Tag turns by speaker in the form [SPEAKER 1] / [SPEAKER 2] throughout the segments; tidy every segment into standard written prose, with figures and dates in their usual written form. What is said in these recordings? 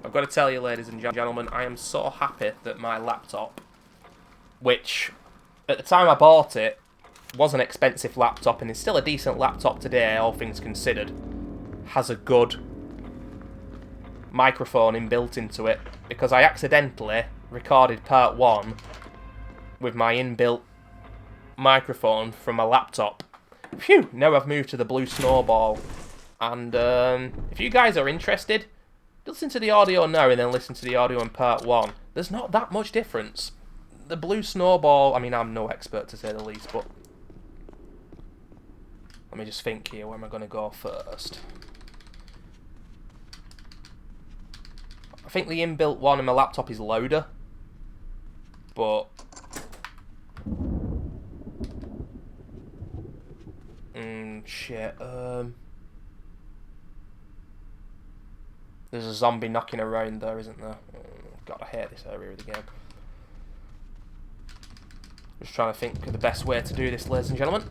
[SPEAKER 1] I've got to tell you, ladies and gentlemen, I am so happy that my laptop, which at the time I bought it was an expensive laptop and is still a decent laptop today, all things considered, has a good microphone inbuilt into it, because I accidentally recorded part 1 with my inbuilt microphone from my laptop. Phew! Now I've moved to the blue snowball, and if you guys are interested, listen to the audio now and then listen to the audio in part 1. There's not that much difference. The blue snowball, I mean, I'm no expert to say the least, but let me just think here, where am I going to go first? I think the inbuilt one in my laptop is louder, but shit. There's a zombie knocking around there, isn't there? God, I hate this area of the game. Just trying to think of the best way to do this, ladies and gentlemen.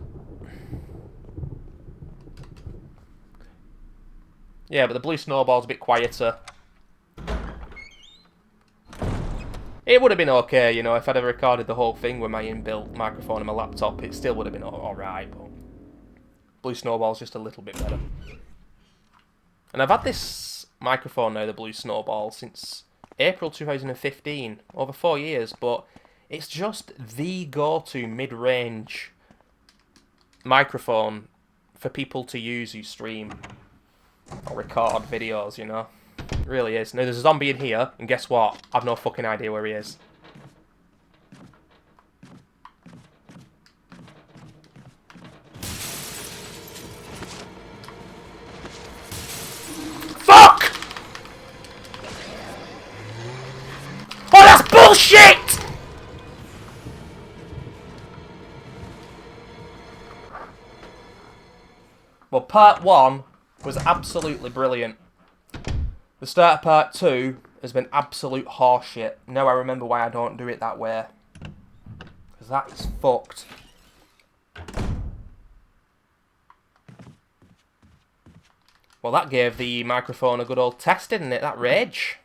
[SPEAKER 1] Yeah, but the blue snowball's a bit quieter. It would have been okay, you know, if I'd have recorded the whole thing with my inbuilt microphone and my laptop, it still would have been alright, but blue snowball's just a little bit better. And I've had this microphone now, the blue snowball, since April 2015, over 4 years, but it's just the go-to mid-range microphone for people to use who stream or record videos, you know. It really is. Now, there's a zombie in here, and guess what? I've no fucking idea where he is. Fuck! Oh, that's bullshit! Well, part 1 was absolutely brilliant. The start of part 2 has been absolute horseshit. Now I remember why I don't do it that way. Because that is fucked. Well, that gave the microphone a good old test, didn't it? That rage.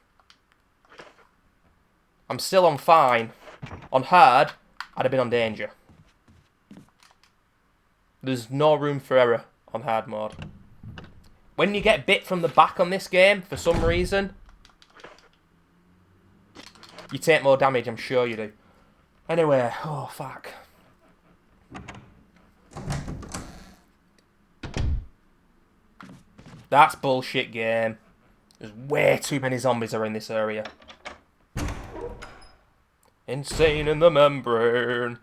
[SPEAKER 1] I'm still on fine. On hard, I'd have been on danger. There's no room for error on hard mode. When you get bit from the back on this game, for some reason, you take more damage, I'm sure you do. Anyway, oh fuck. That's bullshit game. There's way too many zombies around this area. Insane in the membrane.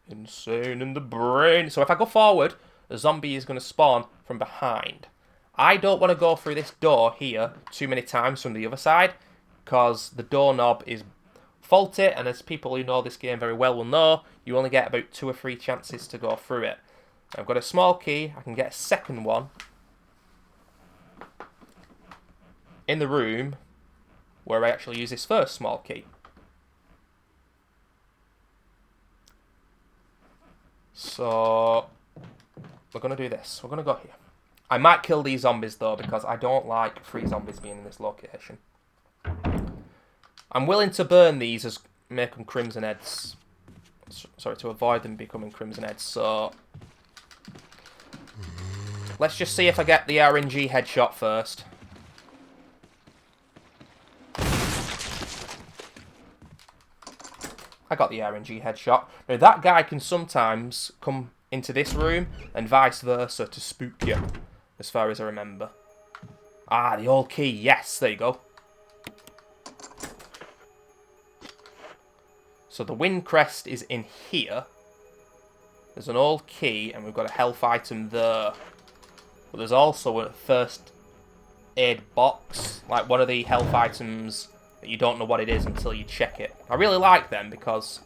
[SPEAKER 1] Insane in the brain. So if I go forward, a zombie is going to spawn from behind. I don't want to go through this door here too many times from the other side, because the doorknob is faulty, and as people who know this game very well will know, you only get about 2 or 3 chances to go through it. I've got a small key, I can get a second one in the room where I actually use this first small key. So we're going to do this. We're going to go here. I might kill these zombies though, because I don't like 3 zombies being in this location. I'm willing to burn these as make them crimson heads. Sorry, to avoid them becoming crimson heads. So let's just see if I get the RNG headshot first. I got the RNG headshot. Now that guy can sometimes come into this room and vice versa to spook you, as far as I remember. Ah, the old key. Yes, there you go. So the Windcrest is in here. There's an old key, and we've got a health item there. But there's also a first aid box, like one of the health items that you don't know what it is until you check it. I really like them because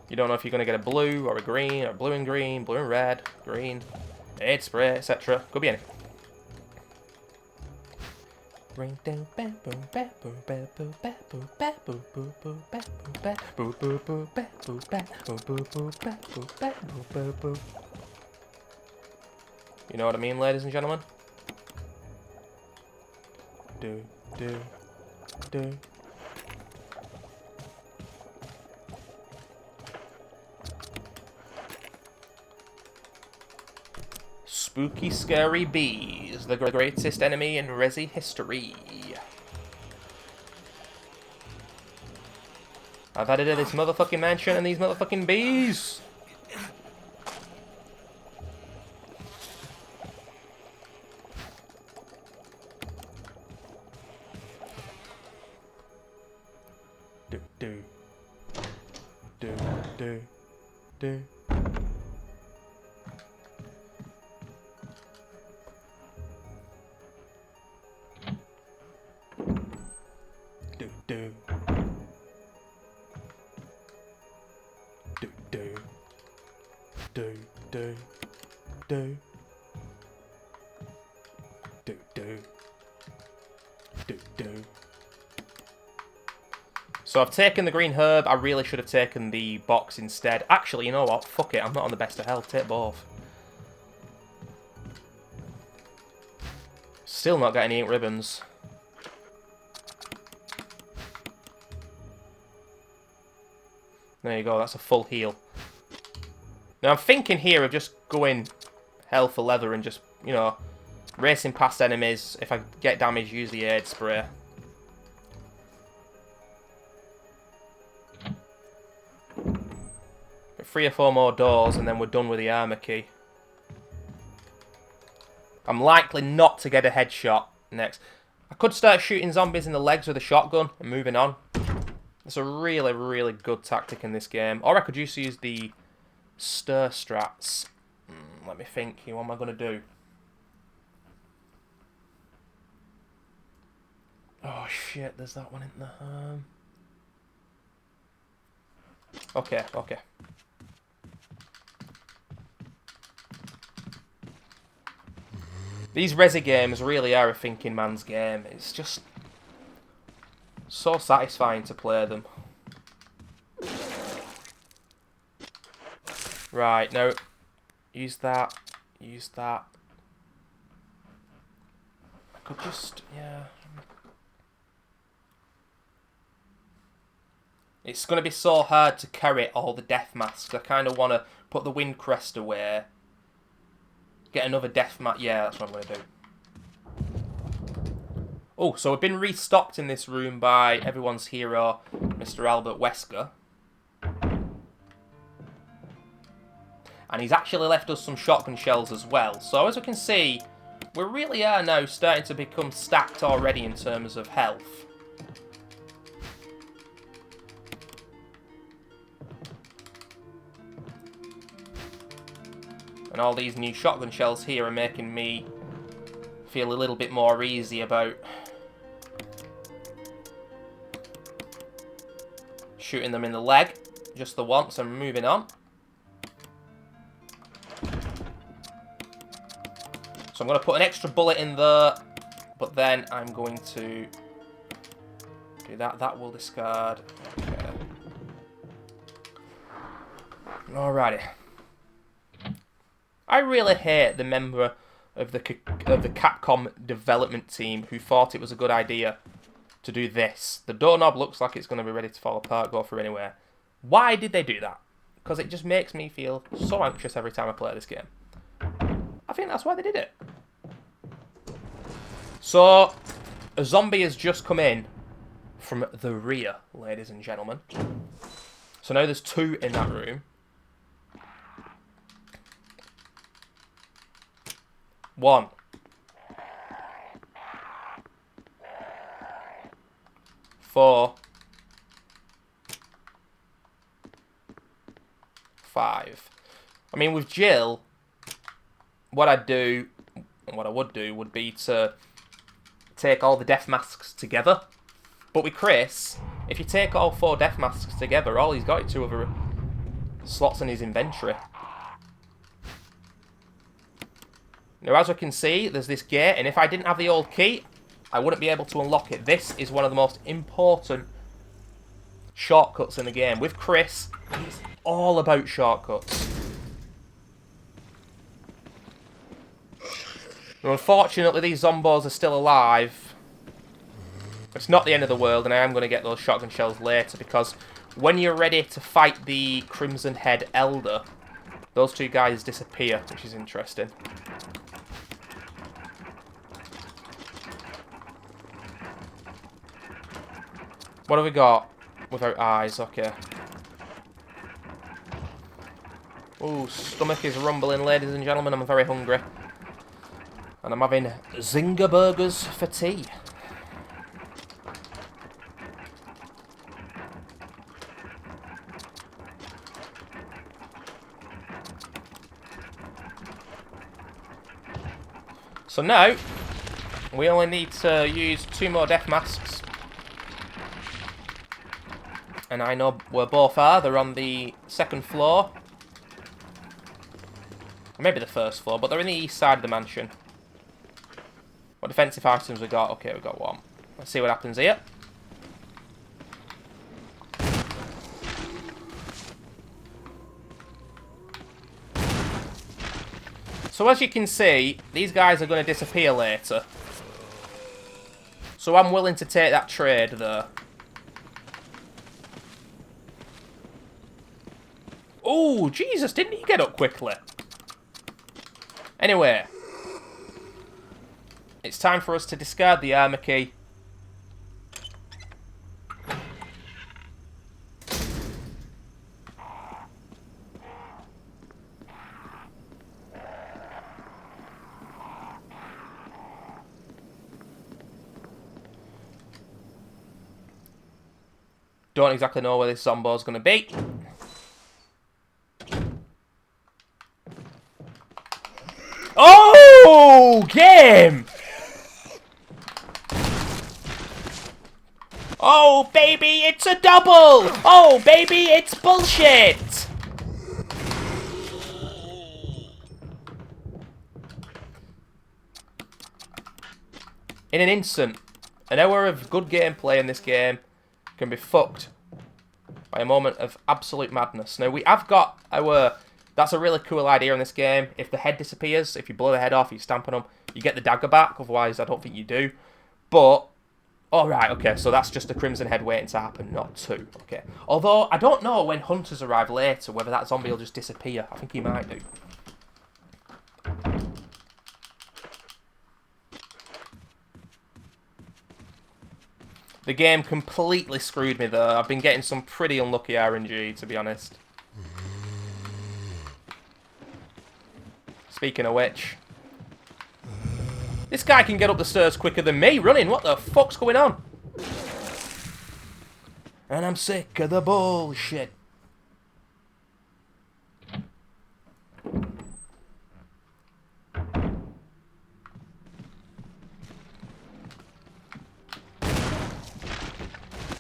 [SPEAKER 1] you don't know if you're going to get a blue or a green, or blue and green, blue and red, green, aid spray, etc. Could be anything. You know what I mean, ladies and gentlemen? do, do. Spooky, scary bees, the greatest enemy in Resi history. I've added to this motherfucking mansion and these motherfucking bees. Do, do. Do, do, do. Do, do. Do, do. Do, do. Do. Do, do. Do, do. So I've taken the green herb. I really should have taken the box instead. Actually, you know what? Fuck it. I'm not on the best of health. Take both. Still not got any ink ribbons. There you go, that's a full heal. Now I'm thinking here of just going hell for leather and just, you know, racing past enemies. If I get damage, use the aid spray. But 3 or 4 more doors and then we're done with the armor key. I'm likely not to get a headshot next. I could start shooting zombies in the legs with a shotgun and moving on. It's a really, really good tactic in this game. Or I could just use the stir strats. Let me think. What am I going to do? Oh, shit. There's that one in the... Okay, okay. These Resi games really are a thinking man's game. It's just... so satisfying to play them. Right, now, use that, use that. I could just, yeah. It's going to be so hard to carry all the death masks. I kind of want to put the Windcrest away. Get another death mask. Yeah, that's what I'm going to do. Oh, so we've been restocked in this room by everyone's hero, Mr. Albert Wesker. And he's actually left us some shotgun shells as well. So as we can see, we really are now starting to become stacked already in terms of health. And all these new shotgun shells here are making me feel a little bit more easy about shooting them in the leg just the once and moving on. So I'm going to put an extra bullet in there, but then I'm going to do that. That will discard. Okay. Alrighty. I really hate the member of the Capcom development team who thought it was a good idea to do this. The doorknob looks like it's going to be ready to fall apart, go for anywhere. Why did they do that? Because it just makes me feel so anxious every time I play this game. I think that's why they did it. So, a zombie has just come in from the rear, ladies and gentlemen. So now there's 2 in that room. 1. 4. 5. I mean, with Jill, what I'd do, and what I would do, would be to take all the death masks together. But with Chris, if you take all 4 death masks together, all he's got is 2 other slots in his inventory. Now, as we can see, there's this gate, and if I didn't have the old key, I wouldn't be able to unlock it. This is one of the most important shortcuts in the game. With Chris, he's all about shortcuts. Now, unfortunately, these zombos are still alive. It's not the end of the world, and I am going to get those shotgun shells later, because when you're ready to fight the Crimson Head Elder, those two guys disappear, which is interesting. What have we got? Without eyes, okay. Ooh, stomach is rumbling, ladies and gentlemen. I'm very hungry. And I'm having Zinger burgers for tea. So now, we only need to use 2 more death masks. And I know where both are. They're on the 2nd floor. Or maybe the 1st floor, but they're in the east side of the mansion. What defensive items we got? Okay, we got 1. Let's see what happens here. So as you can see, these guys are going to disappear later. So I'm willing to take that trade there. Oh, Jesus, didn't he get up quickly? Anyway. It's time for us to discard the armor key. Don't exactly know where this Zombo's going to be. Oh, game! Oh, baby, it's a double! Oh, baby, it's bullshit! In an instant, an hour of good gameplay in this game can be fucked by a moment of absolute madness. Now, we have got our... That's a really cool idea in this game. If the head disappears, if you blow the head off, you stamp on them, you get the dagger back. Otherwise, I don't think you do. But... Alright, okay, so that's just the Crimson Head waiting to happen, not 2. Okay. Although, I don't know when hunters arrive later, whether that zombie will just disappear. I think he might do. The game completely screwed me there. I've been getting some pretty unlucky RNG, to be honest. Speaking of which... This guy can get up the stairs quicker than me running. What the fuck's going on? And I'm sick of the bullshit.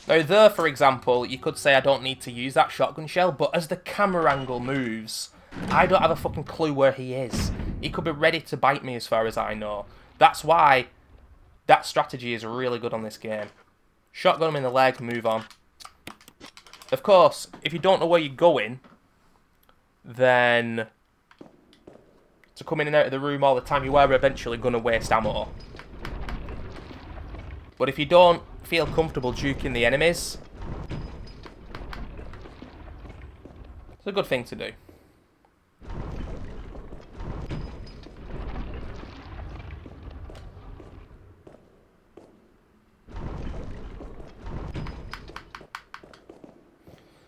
[SPEAKER 1] Now there, for example, you could say I don't need to use that shotgun shell, but as the camera angle moves, I don't have a fucking clue where he is. He could be ready to bite me as far as I know. That's why that strategy is really good on this game. Shotgun him in the leg, move on. Of course, if you don't know where you're going, then to come in and out of the room all the time, you are eventually going to waste ammo. But if you don't feel comfortable juking the enemies, it's a good thing to do.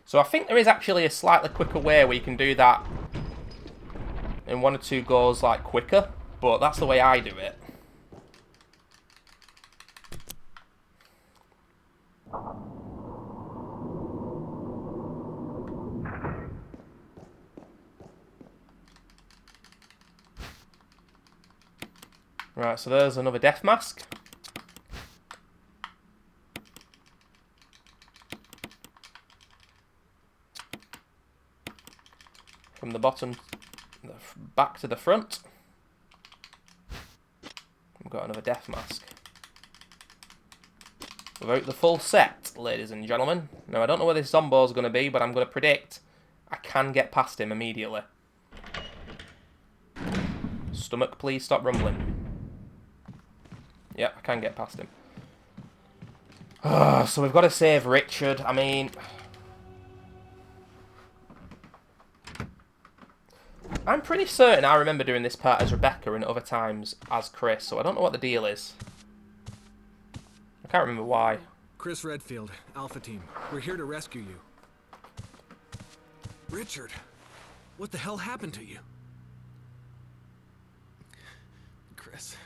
[SPEAKER 1] So I think there is actually a slightly quicker way where you can do that in 1 or 2 goes, like, quicker. But that's the way I do it. Right, so there's another death mask. From the bottom back to the front. We've got another death mask. Without the full set, ladies and gentlemen. Now, I don't know where this Zombo's going to be, but I'm going to predict I can get past him immediately. Stomach, please stop rumbling. Yeah, I can get past him. So we've got to save Richard. I mean... I'm pretty certain I remember doing this part as Rebecca and other times as Chris, so I don't know what the deal is. I can't remember why.
[SPEAKER 2] Chris Redfield, Alpha Team. We're here to rescue you. Richard, what the hell happened to you? Chris,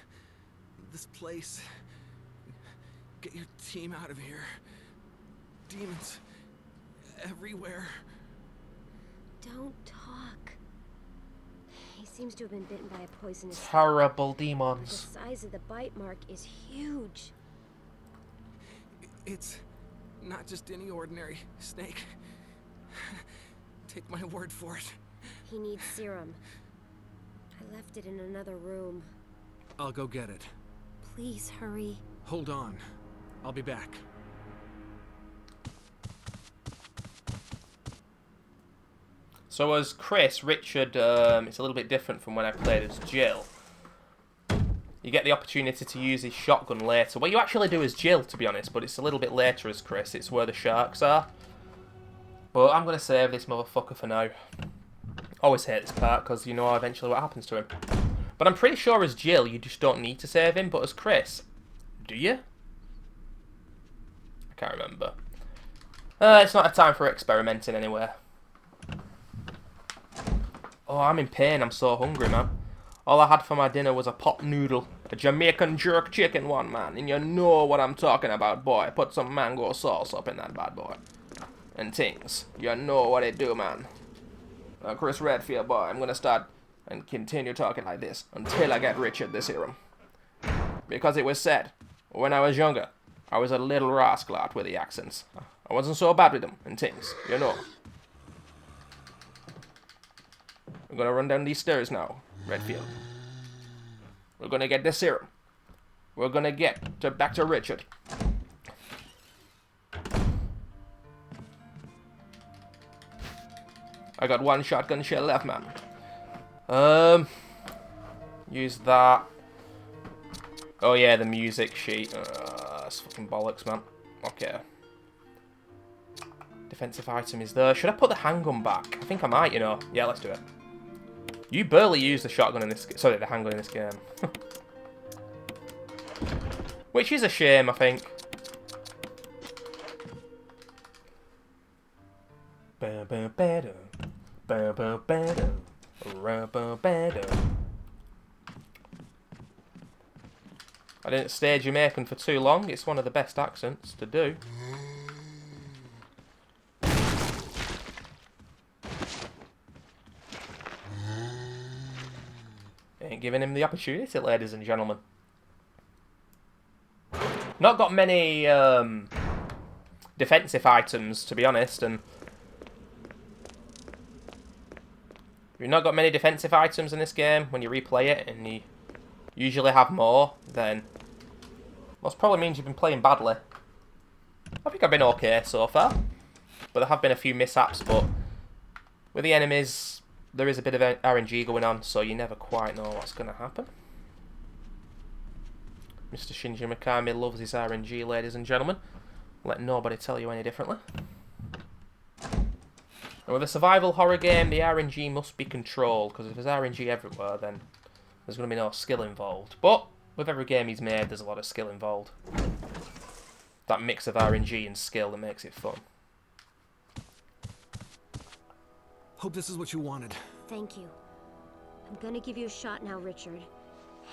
[SPEAKER 2] this place... Get your team out of here. Demons everywhere.
[SPEAKER 3] Don't talk. He seems to have been bitten by a poisonous...
[SPEAKER 1] Terrible
[SPEAKER 3] The
[SPEAKER 1] demons.
[SPEAKER 3] size of the bite mark is huge.
[SPEAKER 2] It's not just any ordinary snake. Take my word for it.
[SPEAKER 3] He needs serum. I left it in another room.
[SPEAKER 2] I'll go get it.
[SPEAKER 3] Please hurry.
[SPEAKER 2] Hold on. I'll be back.
[SPEAKER 1] So as Chris, Richard, it's a little bit different from when I played as Jill. You get the opportunity to use his shotgun later. Well, you actually do as Jill, to be honest, but it's a little bit later as Chris. It's where the sharks are. But I'm going to save this motherfucker for now. Always hate this part, because you know eventually what happens to him. But I'm pretty sure as Jill, you just don't need to save him, but as Chris, do you? I can't remember. It's not a time for experimenting anywhere. Oh, I'm in pain. I'm so hungry, man. All I had for my dinner was a pot noodle. A Jamaican jerk chicken one, man. And you know what I'm talking about, boy. Put some mango sauce up in that bad boy. And things. You know what it do, man. Chris Redfield, boy. I'm gonna start and continue talking like this until I get Richard the serum. Because it was said, when I was younger, I was a little rascal out with the accents. I wasn't so bad with them and things, you know. We're gonna run down these stairs now, Redfield. We're gonna get the serum. We're gonna get back to Richard. I got one shotgun shell left, man. Use that. Oh yeah, the music sheet. That's fucking bollocks, man. Okay. Defensive item is there. Should I put the handgun back? I think I might, you know. Yeah, let's do it. You barely use the shotgun in this... Sorry, the handgun in this game. Which is a shame, I think. I didn't stay Jamaican for too long. It's one of the best accents to do. Ain't giving him the opportunity, ladies and gentlemen. Not got many defensive items, to be honest, and you've not got many defensive items in this game when you replay it, and you usually have more, then most probably means you've been playing badly. I think I've been okay so far, but there have been a few mishaps, but with the enemies, there is a bit of RNG going on, so you never quite know what's going to happen. Mr. Shinji Mikami loves his RNG, ladies and gentlemen. Let nobody tell you any differently. And with a survival horror game, the RNG must be controlled, because if there's RNG everywhere, then there's going to be no skill involved. But with every game he's made, there's a lot of skill involved. That mix of RNG and skill that makes it fun.
[SPEAKER 2] Hope this is what you wanted.
[SPEAKER 3] Thank you. I'm gonna give you a shot now, Richard.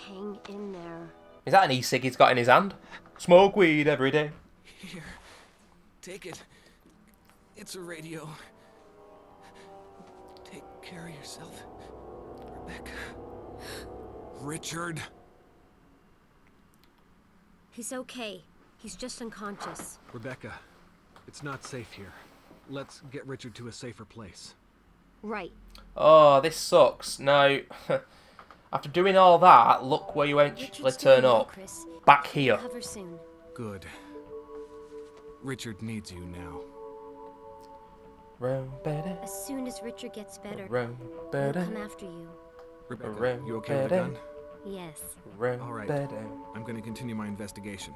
[SPEAKER 3] Hang in there.
[SPEAKER 1] Is that an e-cig he's got in his hand? Smoke weed every day.
[SPEAKER 2] Here, take it. It's a radio. Take care of yourself, Rebecca. Richard.
[SPEAKER 3] He's okay. He's just unconscious.
[SPEAKER 2] Rebecca, it's not safe here. Let's get Richard to a safer place.
[SPEAKER 3] Right.
[SPEAKER 1] Oh, this sucks. Now, after doing all that, look where you eventually turn up.
[SPEAKER 3] Chris.
[SPEAKER 1] Back here.
[SPEAKER 3] Recover soon.
[SPEAKER 2] Good. Richard needs you now.
[SPEAKER 3] As soon as Richard gets better,
[SPEAKER 1] We'll
[SPEAKER 3] we'll come after you.
[SPEAKER 2] Rebecca, you okay with the gun?
[SPEAKER 3] Yes.
[SPEAKER 2] All right. I'm going to continue my investigation.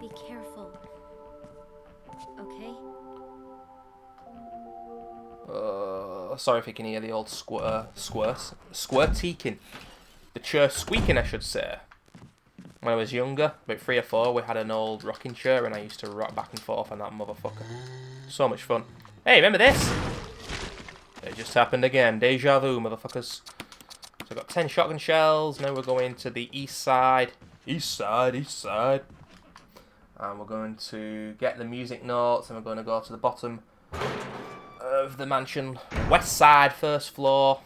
[SPEAKER 3] Be careful. Okay?
[SPEAKER 1] Sorry if you can hear the old squirteeking. The chair squeaking, I should say. When I was younger, about 3 or 4, we had an old rocking chair and I used to rock back and forth on that motherfucker. So much fun. Hey, remember this? It just happened again. Deja vu, motherfuckers. So I've got 10 shotgun shells. Now we're going to the east side. East side, east side. And we're going to get the music notes and we're going to go to the bottom of the mansion. West side, first floor.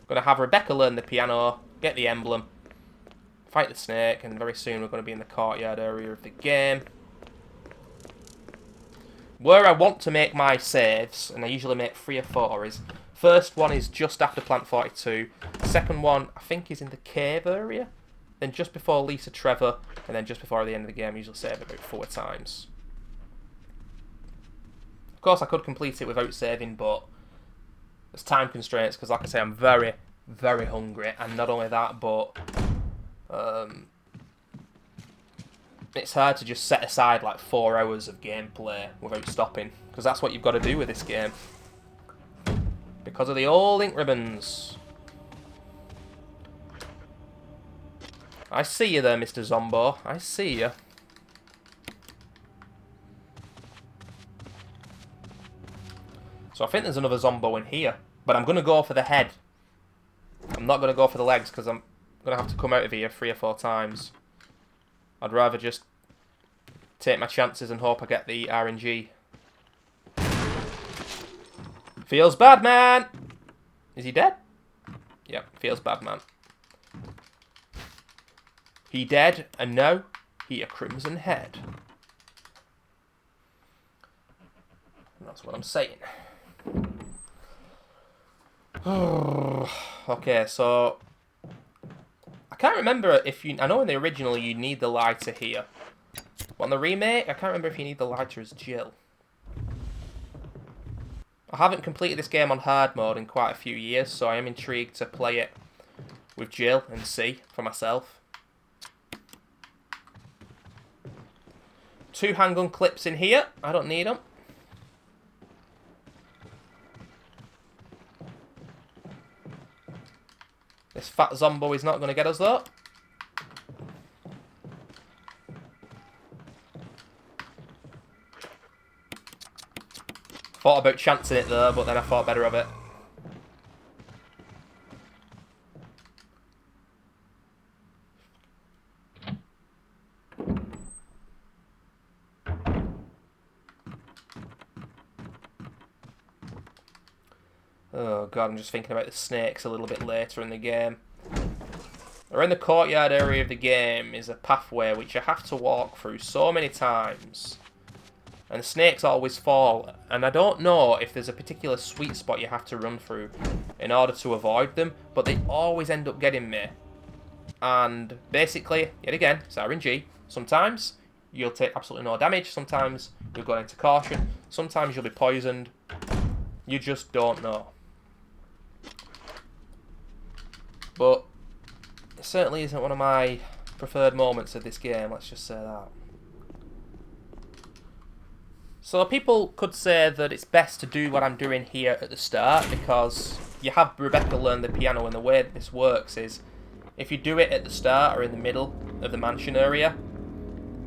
[SPEAKER 1] Going to have Rebecca learn the piano, get the emblem, fight the snake, and very soon we're going to be in the courtyard area of the game. Where I want to make my saves, and I usually make 3 or 4, is first one is just after Plant 42, second one I think is in the cave area, then just before Lisa Trevor, and then just before the end of the game I usually save about 4 times. Of course I could complete it without saving, but there's time constraints because, like I say, I'm very, very hungry, and not only that, but it's hard to just set aside like 4 hours of gameplay without stopping, because that's what you've got to do with this game. Because of the old ink ribbons. I see you there, Mr. Zombo. I see you. So I think there's another Zombo in here. But I'm going to go for the head. I'm not going to go for the legs because I'm going to have to come out of here 3 or 4 times. I'd rather just take my chances and hope I get the RNG. Feels bad, man! Is he dead? Yep, feels bad, man. He dead, and no, he a crimson head. That's what I'm saying. Okay, so I can't remember if you. I know in the original you need the lighter here. But on the remake, I can't remember if you need the lighter as Jill. I haven't completed this game on hard mode in quite a few years, so I am intrigued to play it with Jill and see for myself. 2 handgun clips in here. I don't need them. This fat Zombo is not going to get us though. Thought about chancing it there, but then I thought better of it. Oh god, I'm just thinking about the snakes a little bit later in the game. Around the courtyard area of the game is a pathway which I have to walk through so many times. And the snakes always fall, and I don't know if there's a particular sweet spot you have to run through in order to avoid them, but they always end up getting me. And basically, yet again, it's RNG. Sometimes you'll take absolutely no damage, sometimes you'll go into caution, sometimes you'll be poisoned. You just don't know. But it certainly isn't one of my preferred moments of this game, let's just say that. So people could say that it's best to do what I'm doing here at the start because you have Rebecca learn the piano, and the way that this works is if you do it at the start or in the middle of the mansion area,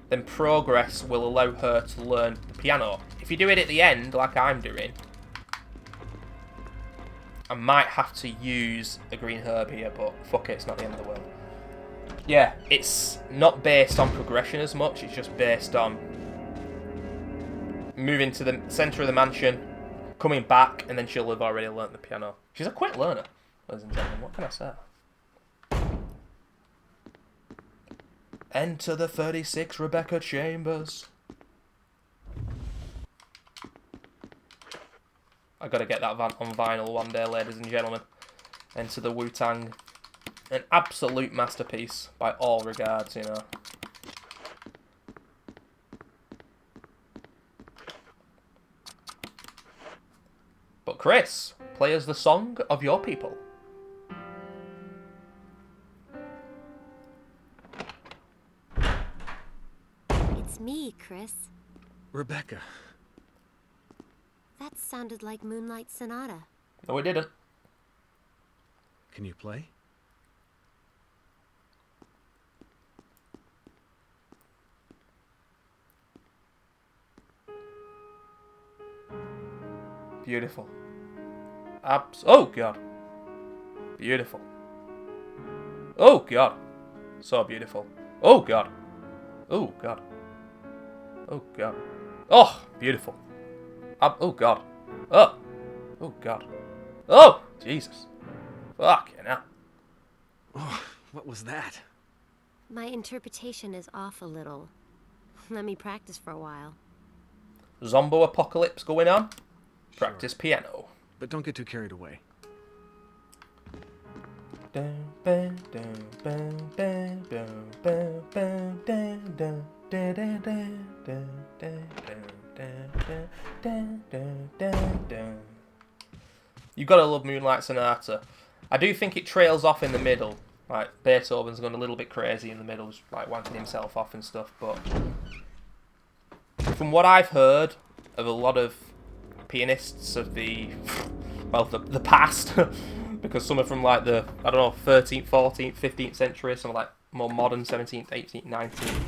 [SPEAKER 1] then progress will allow her to learn the piano. If you do it at the end, like I'm doing, I might have to use a green herb here, but fuck it, it's not the end of the world. Yeah, it's not based on progression as much, it's just based on moving to the centre of the mansion, coming back, and then she'll have already learnt the piano. She's a quick learner, ladies and gentlemen, what can I say? Enter the 36 Rebecca Chambers. I gotta get that on vinyl one day, ladies and gentlemen. Enter the Wu-Tang. An absolute masterpiece by all regards, you know. But Chris, play us the song of your people.
[SPEAKER 3] It's me, Chris.
[SPEAKER 2] Rebecca.
[SPEAKER 3] That sounded like Moonlight Sonata.
[SPEAKER 1] No, it didn't.
[SPEAKER 2] Can you play?
[SPEAKER 1] Beautiful. Oh, God. Beautiful. Oh, God. So beautiful. Oh, God. Oh, God. Oh, God. Oh, beautiful. Oh, God. Oh. Oh, God. Oh, Jesus. Fucking hell.
[SPEAKER 2] Oh, what was that?
[SPEAKER 3] My interpretation is off a little. Let me practice for a while.
[SPEAKER 1] Zombo apocalypse going on. Practice
[SPEAKER 2] Sure.
[SPEAKER 1] piano.
[SPEAKER 2] But don't get too carried away.
[SPEAKER 1] You gotta love Moonlight Sonata. I do think it trails off in the middle. Like Beethoven's gone a little bit crazy in the middle, just like wanking himself off and stuff. But from what I've heard of a lot of pianists of the past, because some are from like the, I don't know, 13th, 14th, 15th century, some are like more modern 17th, 18th, 19th.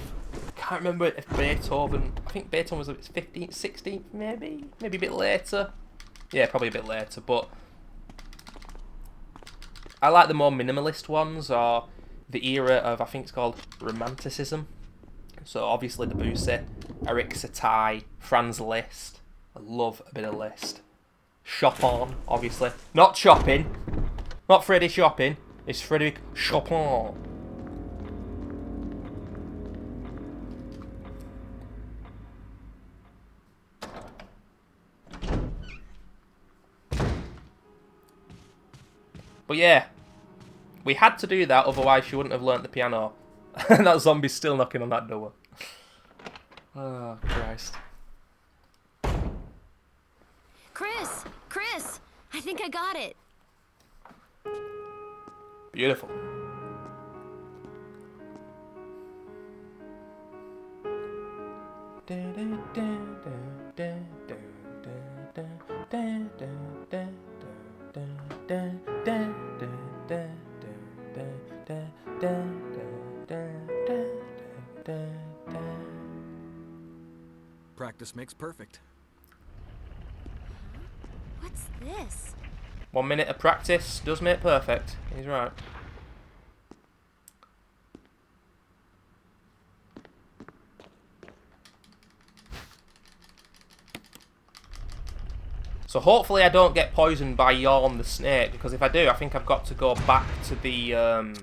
[SPEAKER 1] I can't remember if Beethoven, I think Beethoven was 15th, 16th, maybe a bit later. Yeah, probably a bit later, but I like the more minimalist ones, or the era of, I think it's called Romanticism. So obviously Debussy, Eric Satie, Franz Liszt. I love a bit of Liszt. Chopin, obviously. Not Chopin. Not Freddie Chopin. It's Frederick Chopin. But yeah, we had to do that, otherwise she wouldn't have learnt the piano. And that zombie's still knocking on that door. Oh, Christ.
[SPEAKER 3] Chris! Chris! I think I got it.
[SPEAKER 1] Beautiful.
[SPEAKER 2] Practice makes perfect.
[SPEAKER 3] What's this?
[SPEAKER 1] 1 minute of practice does make perfect. He's right. So hopefully I don't get poisoned by Yawn the snake, because if I do, I think I've got to go back to the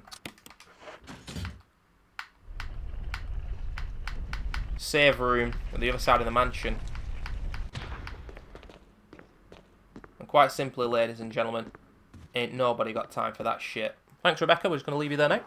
[SPEAKER 1] save room on the other side of the mansion. And quite simply, ladies and gentlemen, ain't nobody got time for that shit. Thanks, Rebecca. We're just going to leave you there now.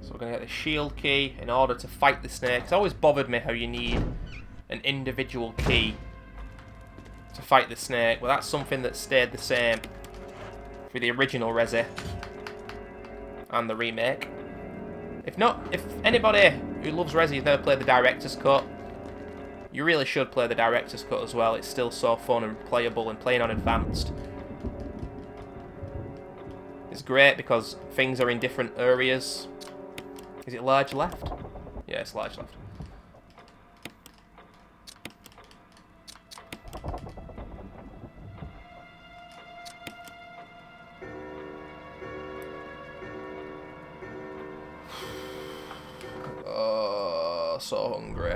[SPEAKER 1] So we're going to get the shield key in order to fight the snake. It's always bothered me how you need an individual key to fight the snake. Well, that's something that stayed the same for the original Resi and the remake. If anybody who loves Resi has never played the director's cut, you really should play the director's cut as well. It's still so fun and playable, and playing on advanced. It's great because things are in different areas. Is it large left? Yeah, it's large left. Oh, so hungry.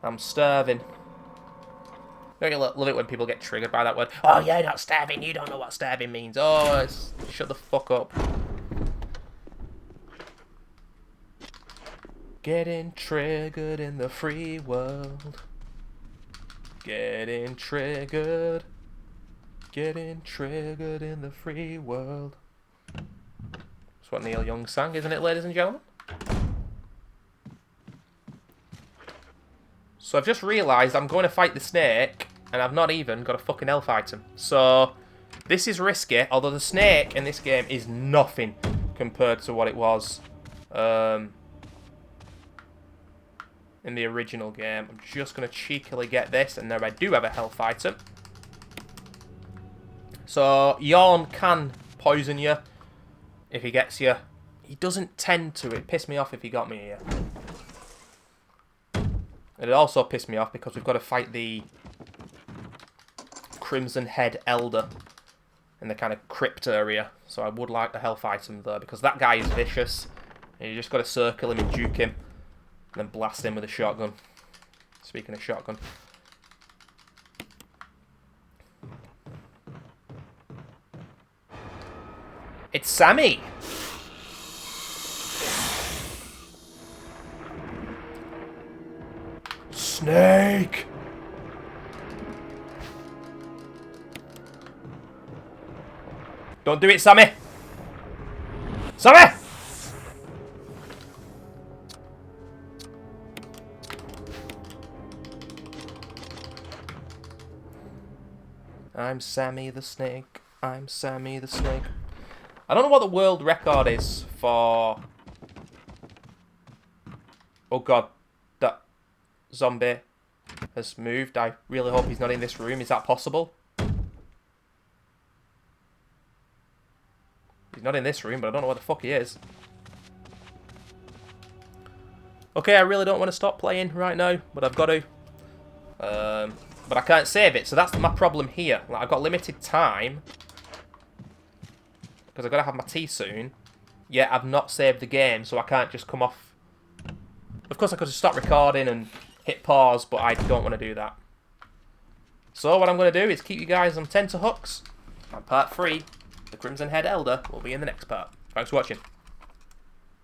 [SPEAKER 1] I'm starving. Don't you love it when people get triggered by that word? Oh, you're not starving. You don't know what starving means. Oh, shut the fuck up. Getting triggered in the free world. Getting triggered. Getting triggered in the free world. That's what Neil Young sang, isn't it, ladies and gentlemen? So I've just realised I'm going to fight the snake, and I've not even got a fucking health item. So this is risky, although the snake in this game is nothing compared to what it was in the original game. I'm just going to cheekily get this, and now I do have a health item. So Yawn can poison you if he gets you. He doesn't tend to. It pissed me off if he got me here. It also pissed me off because we've got to fight the Crimson Head Elder in the kind of crypt area. So I would like the health item there because that guy is vicious. And you just got to circle him and juke him. And then blast him with a shotgun. Speaking of shotgun. It's Sammy! Snake! Don't do it, Sammy! Sammy! I'm Sammy the Snake. I'm Sammy the Snake. I don't know what the world record is for... Oh god, that zombie has moved. I really hope he's not in this room. Is that possible? He's not in this room, but I don't know where the fuck he is. Okay, I really don't want to stop playing right now, but I've got to. But I can't save it, so that's my problem here. Like, I've got limited time. Because I've got to have my tea soon. Yet I've not saved the game, so I can't just come off. Of course, I could just stop recording and hit pause, but I don't want to do that. So what I'm going to do is keep you guys on tenterhooks. And part 3, the Crimson Head Elder, will be in the next part. Thanks for watching.